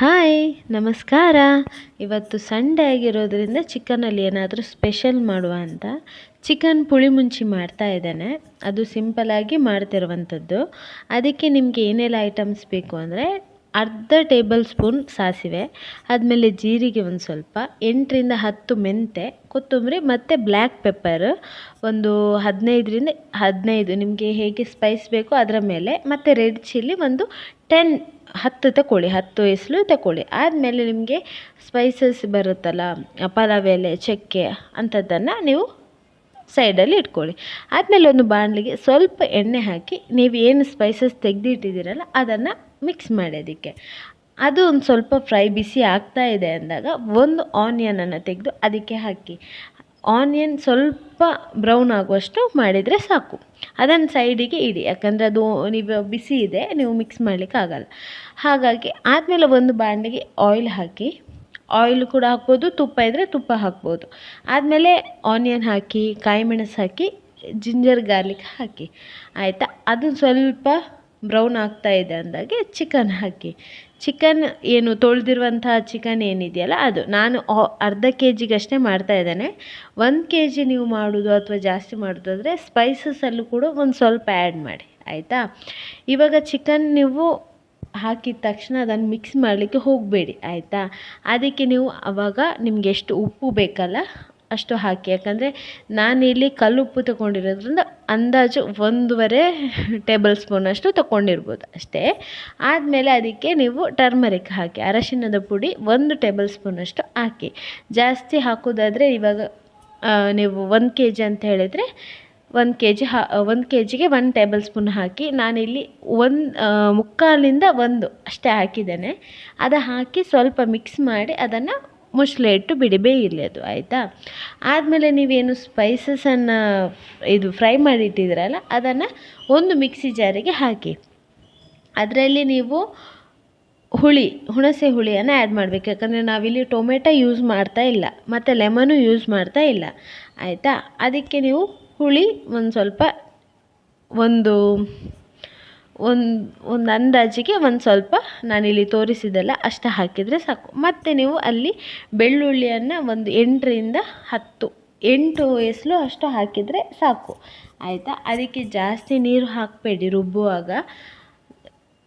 Hi ನಮಸ್ಕಾರ. ಇವತ್ತು Sunday ಆಗಿರೋದ್ರಿಂದ ಚಿಕನಲ್ಲಿ ಏನಾದರೂ ಸ್ಪೆಷಲ್ ಮಾಡುವ ಅಂತ ಚಿಕನ್ ಪುಳಿ ಮುಂಚಿ ಮಾಡ್ತಾ ಇದ್ದೇನೆ. ಅದು ಸಿಂಪಲಾಗಿ ಮಾಡ್ತಿರುವಂಥದ್ದು. ಅದಕ್ಕೆ ನಿಮಗೆ ಏನೆಲ್ಲ ಐಟಮ್ಸ್ ಬೇಕು ಅಂದರೆ ಅರ್ಧ ಟೇಬಲ್ ಸ್ಪೂನ್ ಸಾಸಿವೆ, ಆದಮೇಲೆ ಜೀರಿಗೆ ಒಂದು ಸ್ವಲ್ಪ, 8ರಿಂದ 10 ಮೆಂತೆ, ಕೊತ್ತಂಬರಿ ಮತ್ತು ಬ್ಲ್ಯಾಕ್ ಪೆಪ್ಪರ್ ಒಂದು 15 ನಿಮಗೆ ಹೇಗೆ ಸ್ಪೈಸ್ ಬೇಕೋ ಅದರ ಮೇಲೆ, ಮತ್ತು ರೆಡ್ ಚಿಲ್ಲಿ ಒಂದು 10 ತಗೊಳ್ಳಿ, 10 ಎಸಳು ತಗೊಳ್ಳಿ. ಆದಮೇಲೆ ನಿಮಗೆ ಸ್ಪೈಸಸ್ ಬರುತ್ತಲ್ಲ, ಪಲಾವ್ ಎಲೆ, ಚಕ್ಕೆ ಅಂಥದ್ದನ್ನು ನೀವು ಸೈಡಲ್ಲಿ ಇಟ್ಕೊಳ್ಳಿ. ಆದಮೇಲೆ ಒಂದು ಬಾಣಲಿಗೆ ಸ್ವಲ್ಪ ಎಣ್ಣೆ ಹಾಕಿ ನೀವು ಏನು ಸ್ಪೈಸಸ್ ತೆಗೆದಿಟ್ಟಿದ್ದೀರಲ್ಲ ಅದನ್ನು ಮಿಕ್ಸ್ ಮಾಡಿ ಅದಕ್ಕೆ. ಅದು ಒಂದು ಸ್ವಲ್ಪ ಫ್ರೈ ಬಿಸಿ ಆಗ್ತಾ ಇದೆ ಅಂದಾಗ ಒಂದು ಆನಿಯನನ್ನು ತೆಗೆದು ಅದಕ್ಕೆ ಹಾಕಿ. ಆನಿಯನ್ ಸ್ವಲ್ಪ ಬ್ರೌನ್ ಆಗುವಷ್ಟು ಮಾಡಿದರೆ ಸಾಕು. ಅದನ್ನು ಸೈಡಿಗೆ ಇಡಿ, ಯಾಕಂದರೆ ಅದು ನೀವು ಬಿಸಿ ಇದೆ, ನೀವು ಮಿಕ್ಸ್ ಮಾಡಲಿಕ್ಕೆ ಆಗಲ್ಲ. ಹಾಗಾಗಿ ಆದಮೇಲೆ ಒಂದು ಬಾಣಲಿಗೆ ಆಯಿಲ್ ಹಾಕಿ, ಆಯಿಲ್ ಕೂಡ ಹಾಕ್ಬೋದು, ತುಪ್ಪ ಇದ್ದರೆ ತುಪ್ಪ ಹಾಕ್ಬೋದು. ಆದಮೇಲೆ ಆನಿಯನ್ ಹಾಕಿ, ಕಾಯಿ ಮೆಣಸು ಹಾಕಿ, ಜಿಂಜರ್ ಗಾರ್ಲಿಕ್ ಹಾಕಿ, ಆಯಿತಾ. ಅದು ಸ್ವಲ್ಪ ಬ್ರೌನ್ ಆಗ್ತಾ ಇದೆ ಅಂದಾಗೆ ಚಿಕನ್ ಹಾಕಿ. ಚಿಕನ್ ಏನು ತೊಳೆದಿರುವಂತಹ ಚಿಕನ್ ಏನಿದೆಯಲ್ಲ ಅದು ನಾನು ಅರ್ಧ ಕೆ ಜಿಗಷ್ಟೇ ಮಾಡ್ತಾಯಿದ್ದೇನೆ. 1 ಕೆ ಜಿ ನೀವು ಮಾಡೋದು ಅಥವಾ ಜಾಸ್ತಿ ಮಾಡೋದಾದರೆ ಸ್ಪೈಸಸಲ್ಲೂ ಕೂಡ ಒಂದು ಸ್ವಲ್ಪ ಆ್ಯಡ್ ಮಾಡಿ, ಆಯಿತಾ. ಇವಾಗ ಚಿಕನ್ ನೀವು ಹಾಕಿದ ತಕ್ಷಣ ಅದನ್ನು ಮಿಕ್ಸ್ ಮಾಡಲಿಕ್ಕೆ ಹೋಗಬೇಡಿ, ಆಯಿತಾ. ಅದಕ್ಕೆ ನೀವು ಆವಾಗ ನಿಮಗೆ ಎಷ್ಟು ಉಪ್ಪು ಬೇಕಲ್ಲ ಅಷ್ಟು ಹಾಕಿ. ಯಾಕಂದರೆ ನಾನಿಲ್ಲಿ ಕಲ್ಲುಪ್ಪು ತಗೊಂಡಿರೋದ್ರಿಂದ ಅಂದಾಜು 1.5 ಟೇಬಲ್ ಸ್ಪೂನಷ್ಟು ತಗೊಂಡಿರ್ಬೋದು ಅಷ್ಟೇ. ಆದಮೇಲೆ ಅದಕ್ಕೆ ನೀವು ಟರ್ಮರಿಕ್ ಹಾಕಿ, ಅರಶಿಣದ ಪುಡಿ 1 ಟೇಬಲ್ ಸ್ಪೂನಷ್ಟು ಹಾಕಿ. ಜಾಸ್ತಿ ಹಾಕೋದಾದರೆ ಇವಾಗ ನೀವು 1 ಕೆ ಜಿ ಅಂತ ಹೇಳಿದರೆ 1 ಕೆ ಜಿಗೆ 1 ಟೇಬಲ್ ಸ್ಪೂನ್ ಹಾಕಿ. ನಾನಿಲ್ಲಿ 1/4 ಅಷ್ಟೇ ಹಾಕಿದ್ದೇನೆ. ಅದು ಹಾಕಿ ಸ್ವಲ್ಪ ಮಿಕ್ಸ್ ಮಾಡಿ ಅದನ್ನು ಮುಚ್ಚಳ ಇಟ್ಟು ಬಿಡಿ, ಬೇಯಿರಲಿ ಅದು, ಆಯಿತಾ. ಆದಮೇಲೆ ನೀವೇನು ಸ್ಪೈಸಸನ್ನು ಇದು ಫ್ರೈ ಮಾಡಿಟ್ಟಿದ್ದೀರಲ್ಲ ಅದನ್ನು ಒಂದು ಮಿಕ್ಸಿ ಜಾರಿಗೆ ಹಾಕಿ. ಅದರಲ್ಲಿ ನೀವು ಹುಣಸೆ ಹುಳಿಯನ್ನು ಆ್ಯಡ್ ಮಾಡಬೇಕು. ಯಾಕಂದರೆ ನಾವಿಲ್ಲಿ ಟೊಮೆಟೊ ಯೂಸ್ ಮಾಡ್ತಾ ಇಲ್ಲ ಮತ್ತು ಲೆಮನು ಯೂಸ್ ಮಾಡ್ತಾ ಇಲ್ಲ, ಆಯಿತಾ. ಅದಕ್ಕೆ ನೀವು ಹುಳಿ ಒಂದು ಸ್ವಲ್ಪ ಒಂದು ಅಂದಾಜಿಗೆ ಒಂದು ಸ್ವಲ್ಪ ನಾನಿಲ್ಲಿ ತೋರಿಸಿದೆಲ್ಲ ಅಷ್ಟು ಹಾಕಿದರೆ ಸಾಕು. ಮತ್ತು ನೀವು ಅಲ್ಲಿ ಬೆಳ್ಳುಳ್ಳಿಯನ್ನು ಒಂದು 8 ಎಸಳು ಅಷ್ಟು ಹಾಕಿದರೆ ಸಾಕು, ಆಯಿತಾ. ಅದಕ್ಕೆ ಜಾಸ್ತಿ ನೀರು ಹಾಕಬೇಡಿ ರುಬ್ಬುವಾಗ.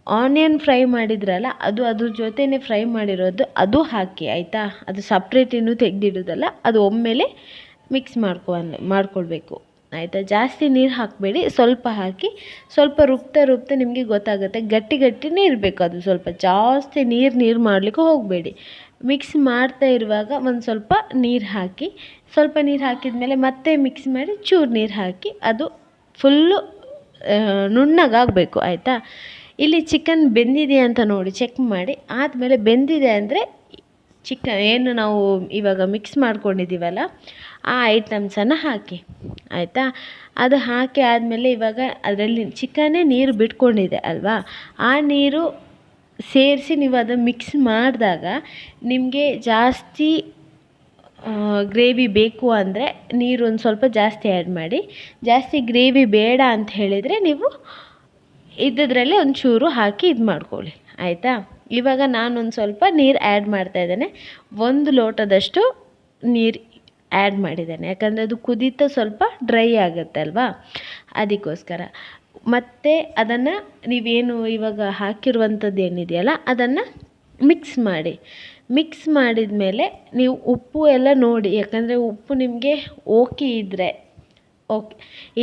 ಆನಿಯನ್ ಫ್ರೈ ಮಾಡಿದ್ರಲ್ಲ ಅದು ಅದ್ರ ಜೊತೆನೇ ಫ್ರೈ ಮಾಡಿರೋದು ಅದು ಹಾಕಿ, ಆಯಿತಾ. ಅದು ಸಪ್ರೇಟ್ ಇನ್ನೂ ತೆಗೆದಿಡೋದಲ್ಲ, ಅದು ಒಮ್ಮೆಲೆ ಮಿಕ್ಸ್ ಮಾಡ್ಕೊಳ್ಬೇಕು, ಆಯಿತಾ. ಜಾಸ್ತಿ ನೀರು ಹಾಕಬೇಡಿ, ಸ್ವಲ್ಪ ಹಾಕಿ ಸ್ವಲ್ಪ ರುಬ್ತಾ ನಿಮಗೆ ಗೊತ್ತಾಗುತ್ತೆ. ಗಟ್ಟಿನೇ ಇರಬೇಕು ಅದು. ಸ್ವಲ್ಪ ಜಾಸ್ತಿ ನೀರು ಮಾಡಲಿಕ್ಕೆ ಹೋಗಬೇಡಿ. ಮಿಕ್ಸ್ ಮಾಡ್ತಾ ಇರುವಾಗ ಒಂದು ಸ್ವಲ್ಪ ನೀರು ಹಾಕಿ, ಸ್ವಲ್ಪ ನೀರು ಹಾಕಿದ ಮತ್ತೆ ಮಿಕ್ಸ್ ಮಾಡಿ ಚೂರು ನೀರು ಹಾಕಿ, ಅದು ಫುಲ್ಲು ನುಣ್ಣಗಾಗಬೇಕು, ಆಯಿತಾ. ಇಲ್ಲಿ ಚಿಕನ್ ಬೆಂದಿದೆ ಅಂತ ನೋಡಿ ಚೆಕ್ ಮಾಡಿ. ಆದಮೇಲೆ ಬೆಂದಿದೆ ಅಂದರೆ ಚಿಕನ್ ಏನು ನಾವು ಇವಾಗ ಮಿಕ್ಸ್ ಮಾಡ್ಕೊಂಡಿದ್ದೀವಲ್ಲ ಆ ಐಟಮ್ಸನ್ನು ಹಾಕಿ, ಆಯಿತಾ. ಅದು ಹಾಕಿ ಆದಮೇಲೆ ಇವಾಗ ಅದರಲ್ಲಿ ಚಿಕನ್ನೇ ನೀರು ಬಿಟ್ಕೊಂಡಿದೆ ಅಲ್ವಾ, ಆ ನೀರು ಸೇರಿಸಿ ನೀವು ಅದನ್ನು ಮಿಕ್ಸ್ ಮಾಡಿದಾಗ ನಿಮಗೆ ಜಾಸ್ತಿ ಗ್ರೇವಿ ಬೇಕು ಅಂದರೆ ನೀರು ಒಂದು ಸ್ವಲ್ಪ ಜಾಸ್ತಿ ಆ್ಯಡ್ ಮಾಡಿ. ಜಾಸ್ತಿ ಗ್ರೇವಿ ಬೇಡ ಅಂತ ಹೇಳಿದರೆ ನೀವು ಇದ್ದದ್ರಲ್ಲೇ ಒಂಚೂರು ಹಾಕಿ ಇದು ಮಾಡ್ಕೊಳ್ಳಿ, ಆಯಿತಾ. ಇವಾಗ ನಾನೊಂದು ಸ್ವಲ್ಪ ನೀರು ಆ್ಯಡ್ ಮಾಡ್ತಾಯಿದ್ದೇನೆ. 1 ಲೋಟದಷ್ಟು ನೀರು ಆ್ಯಡ್ ಮಾಡಿದ್ದೇನೆ. ಯಾಕಂದರೆ ಅದು ಕುದೀತಾ ಸ್ವಲ್ಪ ಡ್ರೈ ಆಗುತ್ತೆ ಅಲ್ವಾ, ಅದಕ್ಕೋಸ್ಕರ. ಮತ್ತು ಅದನ್ನು ನೀವೇನು ಇವಾಗ ಹಾಕಿರುವಂಥದ್ದು ಏನಿದೆಯಲ್ಲ ಅದನ್ನು ಮಿಕ್ಸ್ ಮಾಡಿದ ಮೇಲೆ ನೀವು ಉಪ್ಪು ಎಲ್ಲ ನೋಡಿ. ಯಾಕಂದರೆ ಉಪ್ಪು ನಿಮಗೆ ಓಕೆ ಇದ್ದರೆ ಓಕೆ,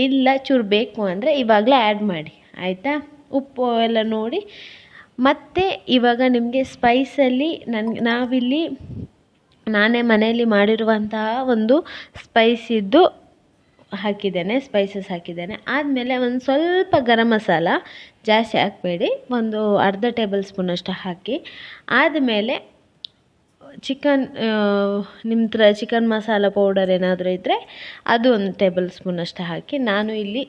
ಇಲ್ಲ ಚೂರು ಬೇಕು ಅಂದರೆ ಇವಾಗಲೇ ಆ್ಯಡ್ ಮಾಡಿ, ಆಯಿತಾ. ಉಪ್ಪು ಎಲ್ಲ ನೋಡಿ. ಮತ್ತು ಇವಾಗ ನಿಮಗೆ ಸ್ಪೈಸಲ್ಲಿ ನಾನೇ ಮನೆಯಲ್ಲಿ ಮಾಡಿರುವಂತಹ ಒಂದು ಸ್ಪೈಸಿದ್ದು ಸ್ಪೈಸಸ್ ಹಾಕಿದ್ದೇನೆ. ಆದಮೇಲೆ ಒಂದು ಸ್ವಲ್ಪ ಗರಂ ಮಸಾಲ, ಜಾಸ್ತಿ ಹಾಕಬೇಡಿ, ಒಂದು ಅರ್ಧ ಟೇಬಲ್ ಸ್ಪೂನಷ್ಟು ಹಾಕಿ. ಆದಮೇಲೆ ನಿಮ್ಮ ಹತ್ರ ಚಿಕನ್ ಮಸಾಲ ಪೌಡರ್ ಏನಾದರೂ ಇದ್ದರೆ ಅದು 1 ಟೇಬಲ್ ಸ್ಪೂನಷ್ಟು ಹಾಕಿ. ನಾನು ಇಲ್ಲಿ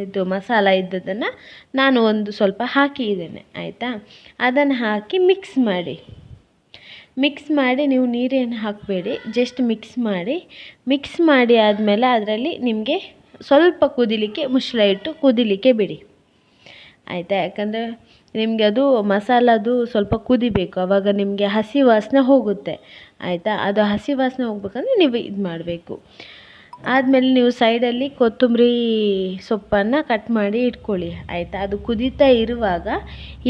ಇದು ಮಸಾಲ ಇದ್ದದನ್ನು ನಾನು ಒಂದು ಸ್ವಲ್ಪ ಹಾಕಿದ್ದೇನೆ, ಆಯಿತಾ. ಅದನ್ನು ಹಾಕಿ ಮಿಕ್ಸ್ ಮಾಡಿ ನೀವು ನೀರೇನು ಹಾಕಬೇಡಿ, ಜಸ್ಟ್ ಮಿಕ್ಸ್ ಮಾಡಿ ಆದಮೇಲೆ ಅದರಲ್ಲಿ ನಿಮಗೆ ಸ್ವಲ್ಪ ಮುಚ್ಚಳ ಇಟ್ಟು ಕುದಿಲಿಕ್ಕೆ ಬಿಡಿ, ಆಯಿತಾ. ಯಾಕಂದರೆ ನಿಮಗೆ ಅದು ಮಸಾಲದು ಸ್ವಲ್ಪ ಕುದಿಬೇಕು, ಆವಾಗ ನಿಮಗೆ ಹಸಿ ವಾಸನೆ ಹೋಗುತ್ತೆ ಆಯಿತಾ. ಅದು ಹಸಿ ವಾಸನೆ ಹೋಗ್ಬೇಕಂದ್ರೆ ನೀವು ಇದು ಮಾಡಬೇಕು. ಆದಮೇಲೆ ನೀವು ಸೈಡಲ್ಲಿ ಕೊತ್ತಂಬರಿ ಸೊಪ್ಪನ್ನು ಕಟ್ ಮಾಡಿ ಇಟ್ಕೊಳ್ಳಿ ಆಯಿತಾ. ಅದು ಕುದೀತಾ ಇರುವಾಗ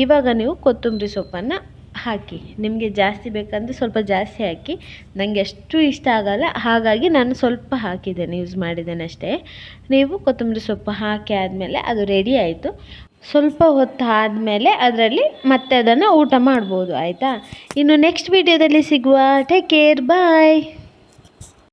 ಇವಾಗ ನೀವು ಕೊತ್ತಂಬರಿ ಸೊಪ್ಪನ್ನು ಹಾಕಿ, ನಿಮಗೆ ಜಾಸ್ತಿ ಬೇಕಂದರೆ ಸ್ವಲ್ಪ ಜಾಸ್ತಿ ಹಾಕಿ. ನನಗೆ ಅಷ್ಟು ಇಷ್ಟ ಆಗಲ್ಲ, ಹಾಗಾಗಿ ನಾನು ಸ್ವಲ್ಪ ಹಾಕಿದ್ದೇನೆ, ಯೂಸ್ ಮಾಡಿದ್ದೇನೆ ಅಷ್ಟೇ. ನೀವು ಕೊತ್ತಂಬರಿ ಸೊಪ್ಪು ಹಾಕಿ ಆದಮೇಲೆ ಅದು ರೆಡಿ ಆಯಿತು. ಸ್ವಲ್ಪ ಹೊತ್ತು ಆದಮೇಲೆ ಅದರಲ್ಲಿ ಮತ್ತೆ ಅದನ್ನು ಊಟ ಮಾಡ್ಬೋದು ಆಯಿತಾ. ಇನ್ನು ನೆಕ್ಸ್ಟ್ ವಿಡಿಯೋದಲ್ಲಿ ಸಿಗುವ. ಟೇಕ್ ಕೇರ್, ಬಾಯ್.